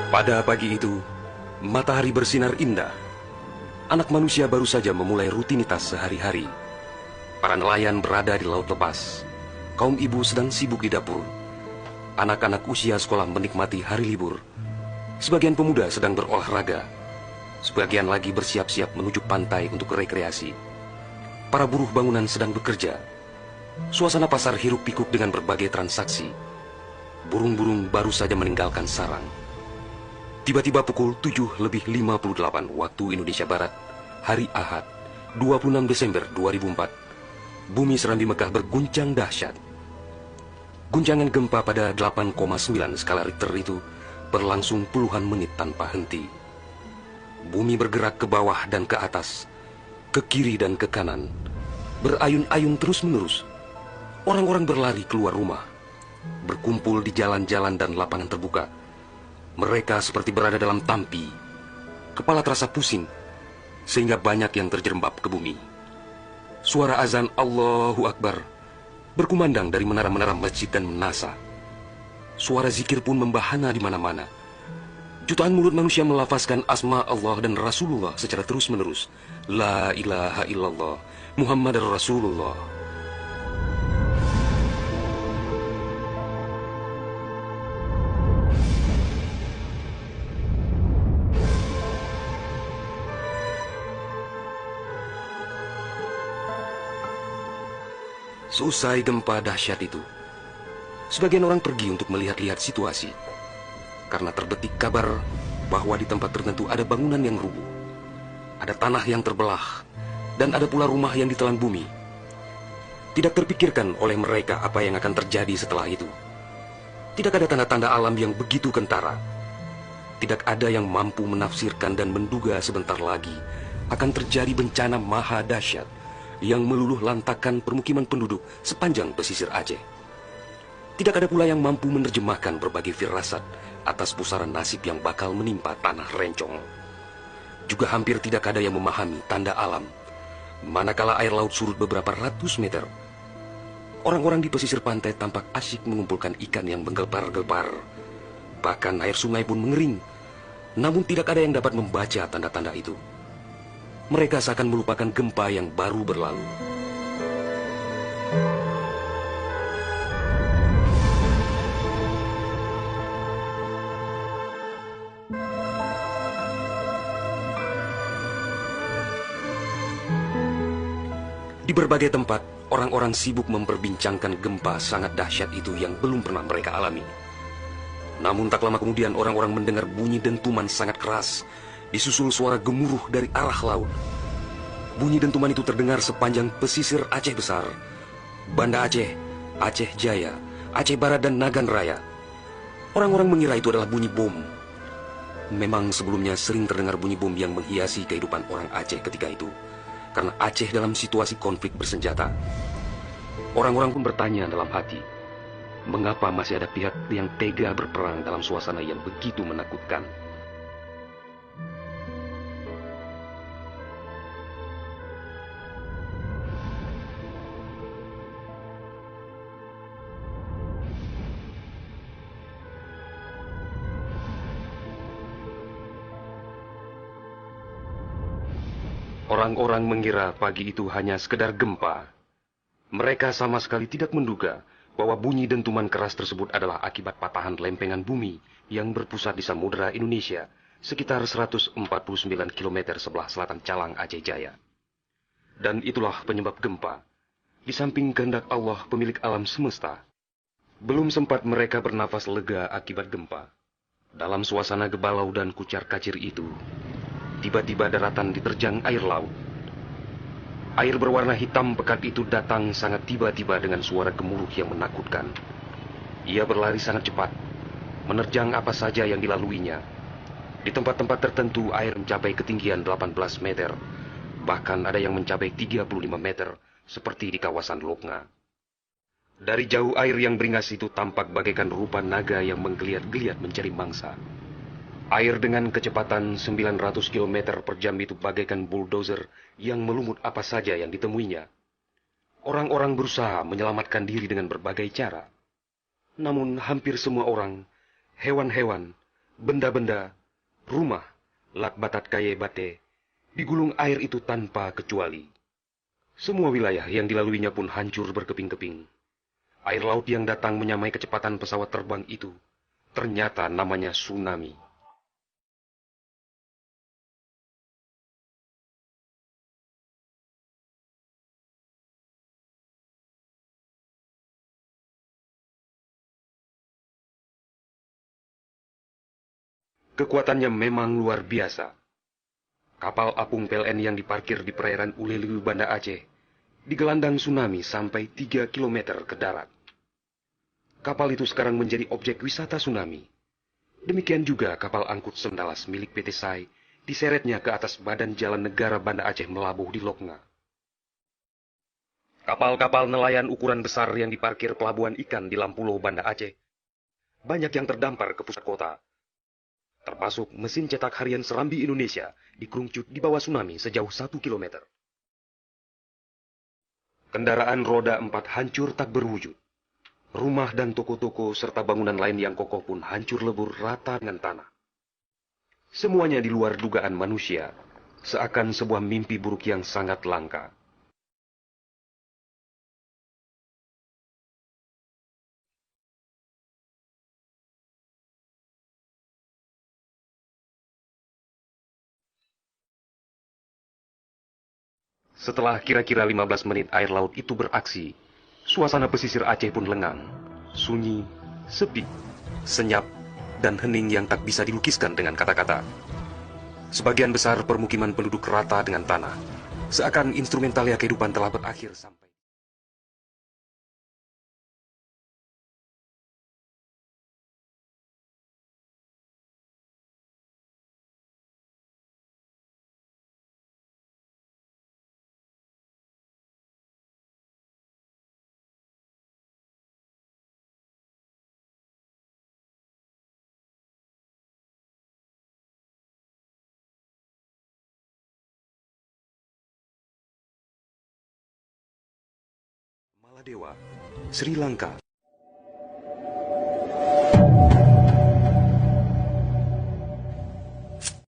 Pada pagi itu, matahari bersinar indah. Anak manusia baru saja memulai rutinitas sehari-hari. Para nelayan berada di laut lepas. Kaum ibu sedang sibuk di dapur. Anak-anak usia sekolah menikmati hari libur. Sebagian pemuda sedang berolahraga. Sebagian lagi bersiap-siap menuju pantai untuk rekreasi. Para buruh bangunan sedang bekerja. Suasana pasar hiruk-pikuk dengan berbagai transaksi. Burung-burung baru saja meninggalkan sarang. Tiba-tiba pukul 7:58 waktu Indonesia Barat, hari Ahad, 26 Desember 2004, bumi Serambi Mekah berguncang dahsyat. Guncangan gempa pada 8,9 skala Richter itu berlangsung puluhan menit tanpa henti. Bumi bergerak ke bawah dan ke atas, ke kiri dan ke kanan, berayun-ayun terus-menerus. Orang-orang berlari keluar rumah, berkumpul di jalan-jalan dan lapangan terbuka. Mereka seperti berada dalam tampi. Kepala terasa pusing, sehingga banyak yang terjerembab ke bumi. Suara azan Allahu Akbar berkumandang dari menara-menara masjid dan menasa. Suara zikir pun membahana di mana-mana. Jutaan mulut manusia melafazkan asma Allah dan Rasulullah secara terus-menerus. La ilaha illallah, Muhammadar Rasulullah. Seusai gempa dahsyat itu, sebagian orang pergi untuk melihat-lihat situasi. Karena terbetik kabar bahwa di tempat tertentu ada bangunan yang rubuh, ada tanah yang terbelah, dan ada pula rumah yang ditelan bumi. Tidak terpikirkan oleh mereka apa yang akan terjadi setelah itu. Tidak ada tanda-tanda alam yang begitu kentara. Tidak ada yang mampu menafsirkan dan menduga sebentar lagi akan terjadi bencana maha dahsyat yang meluluh lantakkan permukiman penduduk sepanjang pesisir Aceh. Tidak ada pula yang mampu menerjemahkan berbagai firasat atas pusaran nasib yang bakal menimpa tanah rencong. Juga hampir tidak ada yang memahami tanda alam, manakala air laut surut beberapa ratus meter. Orang-orang di pesisir pantai tampak asyik mengumpulkan ikan yang menggelpar-gelpar. Bahkan air sungai pun mengering, namun tidak ada yang dapat membaca tanda-tanda itu. Mereka seakan melupakan gempa yang baru berlalu. Di berbagai tempat, orang-orang sibuk memperbincangkan gempa sangat dahsyat itu yang belum pernah mereka alami. Namun tak lama kemudian orang-orang mendengar bunyi dentuman sangat keras, disusul suara gemuruh dari arah laut. Bunyi dentuman itu terdengar sepanjang pesisir Aceh Besar, Banda Aceh, Aceh Jaya, Aceh Barat, dan Nagan Raya. Orang-orang mengira itu adalah bunyi bom. Memang sebelumnya sering terdengar bunyi bom yang menghiasi kehidupan orang Aceh ketika itu, karena Aceh dalam situasi konflik bersenjata. Orang-orang pun bertanya dalam hati, mengapa masih ada pihak yang tega berperang dalam suasana yang begitu menakutkan? Orang-orang mengira pagi itu hanya sekedar gempa. Mereka sama sekali tidak menduga bahwa bunyi dentuman keras tersebut adalah akibat patahan lempengan bumi yang berpusat di Samudra Indonesia, sekitar 149 km sebelah selatan Calang, Aceh Jaya. Dan itulah penyebab gempa. Di samping kehendak Allah, pemilik alam semesta, belum sempat mereka bernafas lega akibat gempa. Dalam suasana gebalau dan kucar-kacir itu, tiba-tiba daratan diterjang air laut. Air berwarna hitam pekat itu datang sangat tiba-tiba dengan suara gemuruh yang menakutkan. Ia berlari sangat cepat, menerjang apa saja yang dilaluinya. Di tempat-tempat tertentu air mencapai ketinggian 18 meter, bahkan ada yang mencapai 35 meter, seperti di kawasan Loknga. Dari jauh air yang beringas itu tampak bagaikan rupa naga yang menggeliat-geliat mencari mangsa. Air dengan kecepatan 900 km per jam itu bagaikan bulldozer yang melumut apa saja yang ditemuinya. Orang-orang berusaha menyelamatkan diri dengan berbagai cara. Namun hampir semua orang, hewan-hewan, Benda-benda, rumah, lakbatat kaye bate, digulung air itu tanpa kecuali. Semua wilayah yang dilaluinya pun hancur berkeping-keping. Air laut yang datang menyamai kecepatan pesawat terbang itu, ternyata namanya tsunami. Kekuatannya memang luar biasa. Kapal apung PLN yang diparkir di perairan Ulelulu, Banda Aceh, digelandang tsunami sampai 3 kilometer ke darat. Kapal itu sekarang menjadi objek wisata tsunami. Demikian juga kapal angkut Sendalas milik PT SAI diseretnya ke atas badan jalan negara Banda Aceh melabuh di Lokna. Kapal-kapal nelayan ukuran besar yang diparkir pelabuhan ikan di Lampulo, Banda Aceh, banyak yang terdampar ke pusat kota. Termasuk mesin cetak harian Serambi Indonesia dikerungcut di bawah tsunami sejauh 1 kilometer. Kendaraan roda 4 hancur tak berwujud. Rumah dan toko-toko serta bangunan lain yang kokoh pun hancur lebur rata dengan tanah. Semuanya di luar dugaan manusia, seakan sebuah mimpi buruk yang sangat langka. Setelah kira-kira 15 menit air laut itu beraksi, suasana pesisir Aceh pun lengang, sunyi, sepi, senyap, dan hening yang tak bisa dilukiskan dengan kata-kata. Sebagian besar permukiman penduduk rata dengan tanah, seakan instrumentalia kehidupan telah berakhir sampai. Maladewa, Sri Lanka.